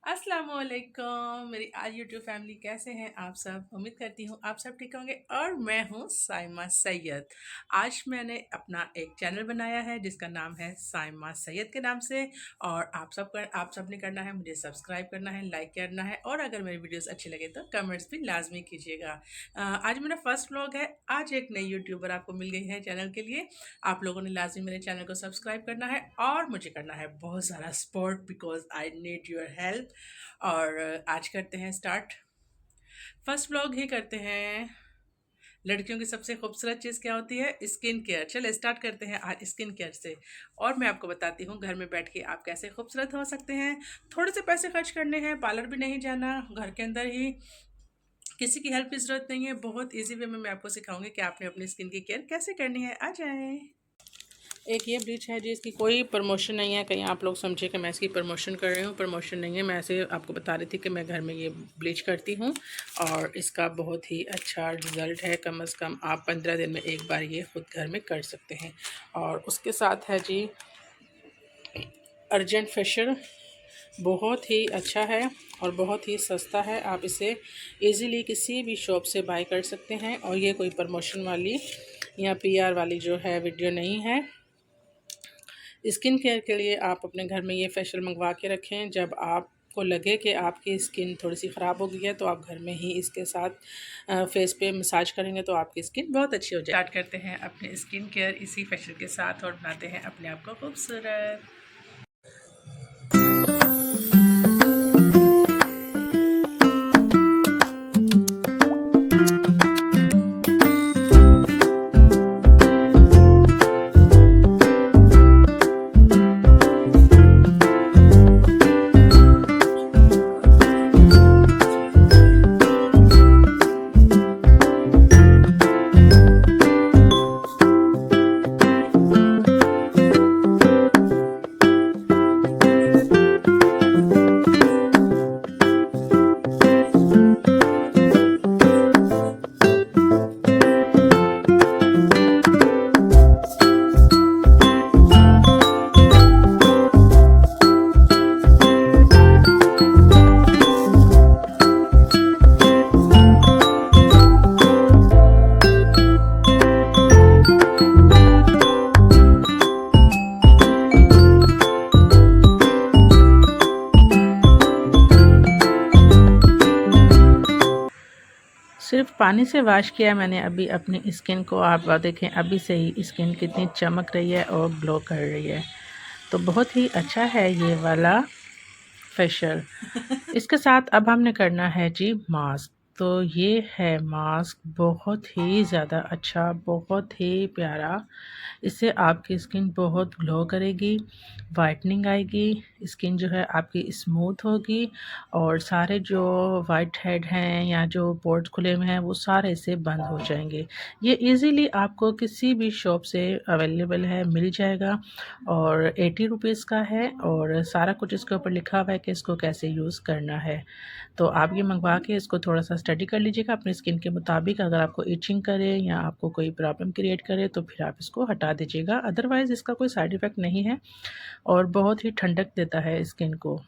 अस्सलामुअलैकुम मेरी आज यूट्यूब फैमिली, कैसे हैं आप सब। उम्मीद करती हूँ आप सब ठीक होंगे। और मैं हूँ साइमा सैयद। आज मैंने अपना एक चैनल बनाया है जिसका नाम है साइमा सैयद के नाम से। और आप सब ने करना है, मुझे सब्सक्राइब करना है, लाइक करना है, और अगर मेरी वीडियोस अच्छी लगे तो कमेंट्स भी लाजमी कीजिएगा। आज मेरा फर्स्ट व्लॉग है। आज एक नई यूट्यूबर आपको मिल गई है चैनल के लिए। आप लोगों ने लाजमी मेरे चैनल को सब्सक्राइब करना है और मुझे करना है बहुत सारा support, because I need your help. और आज करते हैं स्टार्ट। फर्स्ट व्लॉग ही करते हैं। लड़कियों की सबसे खूबसूरत चीज़ क्या होती है? Skin care. चले स्टार्ट करते हैं आज स्किन केयर से। और मैं आपको बताती हूँ घर में बैठ के आप कैसे खूबसूरत हो सकते हैं। थोड़े से पैसे खर्च करने हैं, पार्लर भी नहीं जाना, घर के अंदर ही, किसी की हेल्प की ज़रूरत नहीं है। बहुत ईजी वे में मैं आपको सिखाऊंगी कि आपने अपनी स्किन की केयर कैसे करनी है। आ जाए। एक ये ब्लीच है जी, इसकी कोई प्रमोशन नहीं है, कहीं आप लोग समझे कि मैं इसकी प्रमोशन कर रही हूँ। प्रमोशन नहीं है, मैं ऐसे आपको बता रही थी कि मैं घर में ये ब्लीच करती हूँ और इसका बहुत ही अच्छा रिज़ल्ट है। कम से कम आप 15 दिन में एक बार ये खुद घर में कर सकते हैं। और उसके साथ है जी अर्जेंट फेशियल। बहुत ही अच्छा है और बहुत ही सस्ता है। आप इसे इजीली किसी भी शॉप से बाय कर सकते हैं। और ये कोई प्रमोशन वाली या पीआर वाली जो है वीडियो नहीं है। स्किन केयर के लिए आप अपने घर में ये फेशियल मंगवा के रखें। जब आपको लगे कि आपकी स्किन थोड़ी सी ख़राब हो गई है तो आप घर में ही इसके साथ फेस पे मसाज करेंगे तो आपकी स्किन बहुत अच्छी हो जाए। स्टार्ट करते हैं अपने स्किन केयर इसी फेशियल के साथ और बनाते हैं अपने आप को खूबसूरत। सिर्फ पानी से वॉश किया मैंने अभी अपनी स्किन को। आप देखें अभी से ही स्किन कितनी चमक रही है और ग्लो कर रही है। तो बहुत ही अच्छा है ये वाला फेशियल। इसके साथ अब हमने करना है जी मास्क। तो ये है मास्क, बहुत ही ज़्यादा अच्छा, बहुत ही प्यारा। इससे आपकी स्किन बहुत ग्लो करेगी, वाइटनिंग आएगी, स्किन जो है आपकी स्मूथ होगी और सारे जो वाइट हेड हैं या जो पोर्स खुले हुए हैं वो सारे से बंद हो जाएंगे। ये इजीली आपको किसी भी शॉप से अवेलेबल है, मिल जाएगा। और 80 रुपीज़ का है और सारा कुछ इसके ऊपर लिखा हुआ है कि इसको कैसे यूज़ करना है। तो आप ये मंगवा के इसको थोड़ा सा स्टडी कर लीजिएगा अपनी स्किन के मुताबिक। अगर आपको इचिंग करे या आपको कोई प्रॉब्लम क्रिएट करे तो फिर आप इसको हटा दीजिएगा। अदरवाइज़ इसका कोई साइड इफ़ेक्ट नहीं है और बहुत ही ठंडक देता है स्किन को।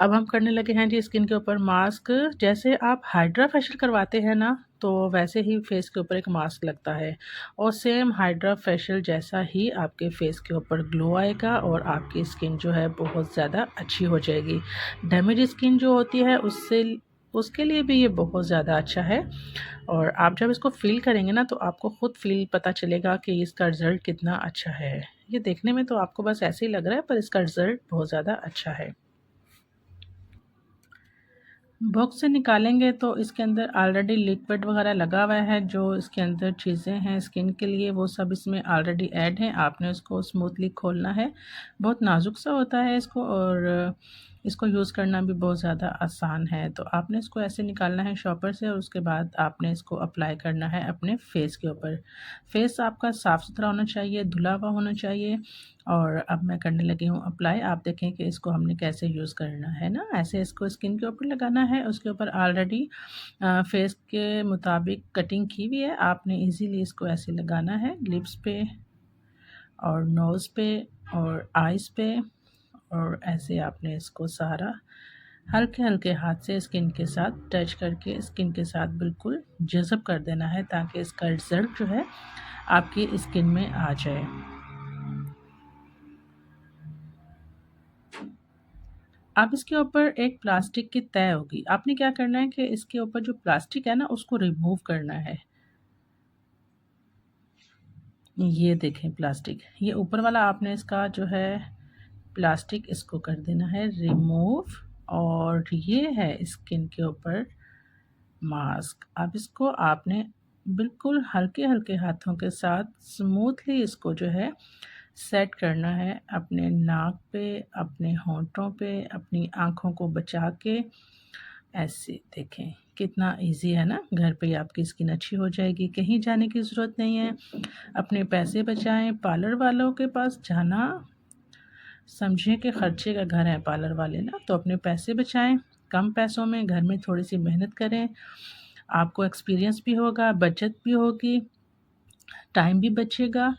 अब हम करने लगे हैं जी स्किन के ऊपर मास्क। जैसे आप हाइड्रा फेशियल करवाते हैं ना, तो वैसे ही फेस के ऊपर एक मास्क लगता है और सेम हाइड्रा फेशियल जैसा ही आपके फेस के ऊपर ग्लो आएगा और आपकी स्किन जो है बहुत ज़्यादा अच्छी हो जाएगी। डैमेज स्किन जो होती है उसके लिए भी ये बहुत ज़्यादा अच्छा है। और आप जब इसको फ़ील करेंगे ना तो आपको ख़ुद फ़ील पता चलेगा कि इसका रिज़ल्ट कितना अच्छा है। ये देखने में तो आपको बस ऐसे ही लग रहा है, पर इसका रिज़ल्ट बहुत ज़्यादा अच्छा है। बॉक्स से निकालेंगे तो इसके अंदर ऑलरेडी लिक्विड वगैरह लगा हुआ है। जो इसके अंदर चीज़ें हैं स्किन के लिए वो सब इसमें ऑलरेडी ऐड हैं। आपने उसको स्मूथली खोलना है। बहुत नाजुक सा होता है इसको और इसको यूज़ करना भी बहुत ज़्यादा आसान है। तो आपने इसको ऐसे निकालना है शॉपर से और उसके बाद आपने इसको अप्लाई करना है अपने फेस के ऊपर। फेस आपका साफ़ सुथरा होना चाहिए, धुला हुआ होना चाहिए। और अब मैं करने लगी हूँ अप्लाई। आप देखें कि इसको हमने कैसे यूज़ करना है ना। ऐसे इसको स्किन के ऊपर लगाना है। उसके ऊपर ऑलरेडी फेस के मुताबिक कटिंग की हुई है। आपने इजीली इसको ऐसे लगाना है लिप्स पे और नोज़ पे और आइज़ पे और ऐसे आपने इसको सारा हल्के हल्के हाथ से स्किन के साथ टच करके स्किन के साथ बिल्कुल जज़ब कर देना है, ताकि इसका रिज़ल्ट जो है आपकी स्किन में आ जाए। अब इसके ऊपर एक प्लास्टिक की तय होगी। आपने क्या करना है कि इसके ऊपर जो प्लास्टिक है ना, उसको रिमूव करना है। ये देखें प्लास्टिक, ये ऊपर वाला आपने इसका जो है प्लास्टिक इसको कर देना है रिमूव। और ये है स्किन के ऊपर मास्क। अब इसको आपने बिल्कुल हल्के हल्के हाथों के साथ स्मूथली इसको जो है सेट करना है अपने नाक पे, अपने होंठों पे, अपनी आँखों को बचा के। ऐसे देखें कितना इजी है ना, घर पे ही आपकी स्किन अच्छी हो जाएगी, कहीं जाने की ज़रूरत नहीं है। अपने पैसे बचाएं। पार्लर वालों के पास जाना समझें कि खर्चे का घर है पार्लर वाले ना, तो अपने पैसे बचाएं। कम पैसों में घर में थोड़ी सी मेहनत करें, आपको एक्सपीरियंस भी होगा, बचत भी होगी, टाइम भी बचेगा।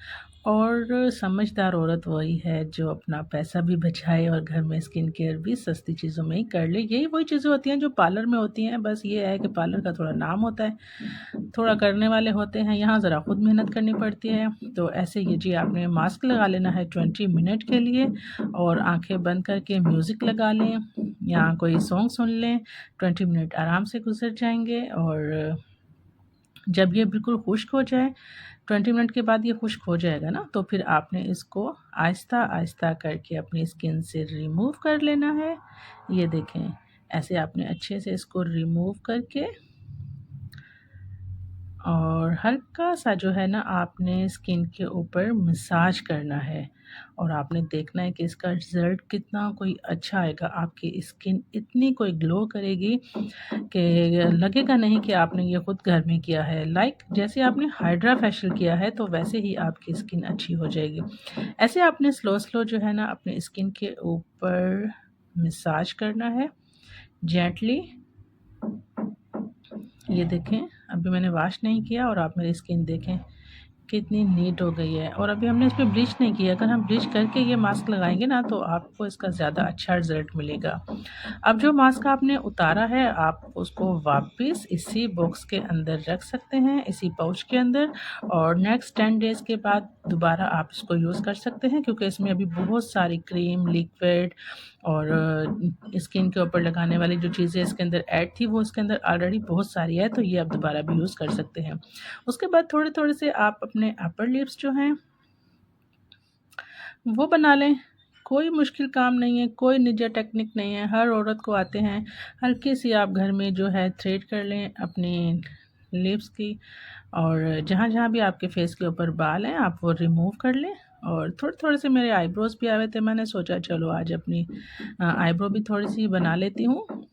और समझदार औरत वही है जो अपना पैसा भी बचाए और घर में स्किन केयर भी सस्ती चीज़ों में ही कर ले। यही वही चीज़ें होती हैं जो पार्लर में होती हैं, बस ये है कि पार्लर का थोड़ा नाम होता है, थोड़ा करने वाले होते हैं, यहाँ ज़रा खुद मेहनत करनी पड़ती है। तो ऐसे ये जी आपने मास्क लगा लेना है 20 मिनट के लिए, और आंखें बंद करके म्यूज़िक लगा लें या कोई सॉन्ग सुन लें। 20 मिनट आराम से गुजर जाएंगे, और जब ये बिल्कुल खुश्क हो जाए, 20 मिनट के बाद ये खुश्क हो जाएगा ना, तो फिर आपने इसको आहिस्ता आहिस्ता करके अपनी स्किन से रिमूव कर लेना है। ये देखें, ऐसे आपने अच्छे से इसको रिमूव करके, और हल्का सा जो है ना आपने स्किन के ऊपर मसाज करना है, और आपने देखना है कि इसका रिज़ल्ट कितना कोई अच्छा आएगा। आपकी स्किन इतनी कोई ग्लो करेगी कि लगेगा नहीं कि आपने ये खुद घर में किया है। लाइक जैसे आपने हाइड्रा फेशियल किया है, तो वैसे ही आपकी स्किन अच्छी हो जाएगी। ऐसे आपने स्लो स्लो जो है ना अपने स्किन के ऊपर मसाज करना है जेंटली। ये देखें, अभी मैंने वॉश नहीं किया और आप मेरी स्किन देखें कितनी नीट हो गई है। और अभी हमने इस पे ब्लीच नहीं किया। अगर हम ब्लीच करके ये मास्क लगाएंगे ना, तो आपको इसका ज़्यादा अच्छा रिजल्ट मिलेगा। अब जो मास्क आपने उतारा है, आप उसको वापस इसी बॉक्स के अंदर रख सकते हैं, इसी पाउच के अंदर। और नेक्स्ट 10 डेज़ के बाद दोबारा आप इसको यूज़ कर सकते हैं, क्योंकि इसमें अभी बहुत सारी क्रीम, लिक्विड और स्किन के ऊपर लगाने वाली जो चीज़ें इसके अंदर ऐड थी, वो इसके अंदर ऑलरेडी बहुत सारी है, तो ये आप दोबारा भी यूज़ कर सकते हैं। उसके बाद थोड़े थोड़े से आप अपने अपर लिप्स जो हैं वो बना लें। कोई मुश्किल काम नहीं है, कोई निंजा टेक्निक नहीं है, हर औरत को आते हैं। हल्की सी आप घर में जो है थ्रेड कर लें अपनी लिप्स की, और जहाँ जहाँ भी आपके फेस के ऊपर बाल हैं आप वो रिमूव कर लें। और थोड़े थोड़े से मेरे आईब्रोज भी आए थे, मैंने सोचा चलो आज अपनी आईब्रो भी थोड़ी सी बना लेती हूँ।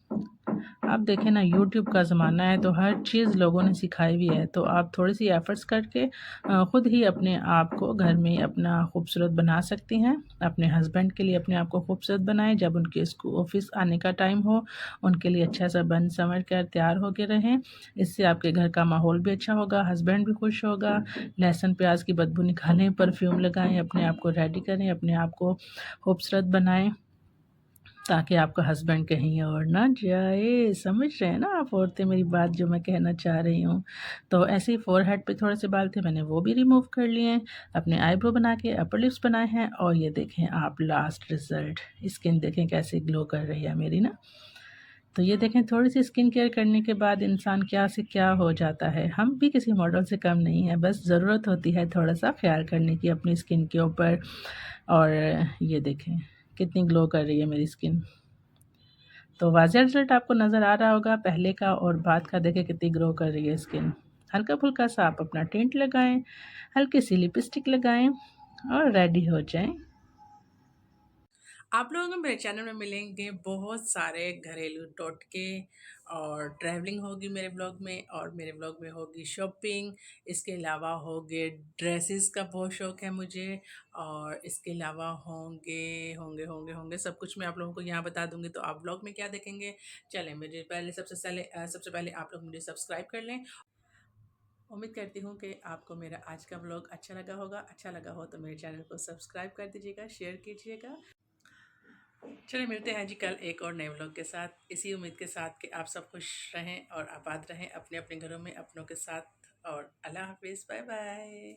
आप देखें ना, यूट्यूब का ज़माना है, तो हर चीज़ लोगों ने सिखाई हुई है, तो आप थोड़ी सी एफ़र्ट्स करके ख़ुद ही अपने आप को घर में अपना खूबसूरत बना सकती हैं। अपने हस्बैंड के लिए अपने आप को खूबसूरत बनाएं, जब उनके ऑफ़िस आने का टाइम हो उनके लिए अच्छा सा बन संवर कर तैयार होके रहें। इससे आपके घर का माहौल भी अच्छा होगा, हस्बैंड भी खुश होगा। लहसुन प्याज की बदबू निकालें, परफ्यूम लगाएं, अपने आप को रेडी करें, अपने आप को खूबसूरत बनाएं, ताकि आपका हस्बैंड कहीं और ना जाए। समझ रहे हैं ना आप औरतें मेरी बात जो मैं कहना चाह रही हूँ। तो ऐसे ही फ़ोरहेड पे थोड़े से बाल थे, मैंने वो भी रिमूव कर लिए हैं। अपने आईब्रो बना के अपर लिप्स बनाए हैं, और ये देखें आप लास्ट रिज़ल्ट, स्किन देखें कैसे ग्लो कर रही है मेरी ना। तो ये देखें, थोड़ी सी स्किन केयर करने के बाद इंसान क्या से क्या हो जाता है। हम भी किसी मॉडल से कम नहीं है, बस ज़रूरत होती है थोड़ा सा ख्याल करने की अपनी स्किन के ऊपर। और ये देखें कितनी ग्लो कर रही है मेरी स्किन। तो वाज़ेह रिज़ल्ट आपको नज़र आ रहा होगा पहले का और बाद का। देखें कितनी ग्रो कर रही है स्किन। हल्का-फुल्का सा आप अपना टिंट लगाएँ, हल्की सी लिपस्टिक लगाएँ और रेडी हो जाएँ। आप लोगों को मेरे चैनल में मिलेंगे बहुत सारे घरेलू टोटके, और ट्रैवलिंग होगी मेरे ब्लॉग में, और मेरे ब्लॉग में होगी शॉपिंग। इसके अलावा होंगे ड्रेसेस का बहुत शौक़ है मुझे, और इसके अलावा होंगे होंगे होंगे होंगे सब कुछ मैं आप लोगों को यहाँ बता दूंगी। तो आप ब्लॉग में क्या देखेंगे, चलें मुझे पहले सबसे पहले आप लोग मुझे सब्सक्राइब कर लें। उम्मीद करती हूँ कि आपको मेरा आज का ब्लॉग अच्छा लगा होगा। अच्छा लगा हो तो मेरे चैनल को सब्सक्राइब कर दीजिएगा, शेयर कीजिएगा। चलिए मिलते हैं जी कल एक और नए व्लॉग के साथ, इसी उम्मीद के साथ कि आप सब खुश रहें और आबाद रहें अपने अपने घरों में अपनों के साथ। और अल्लाह हाफिज़, बाय बाय।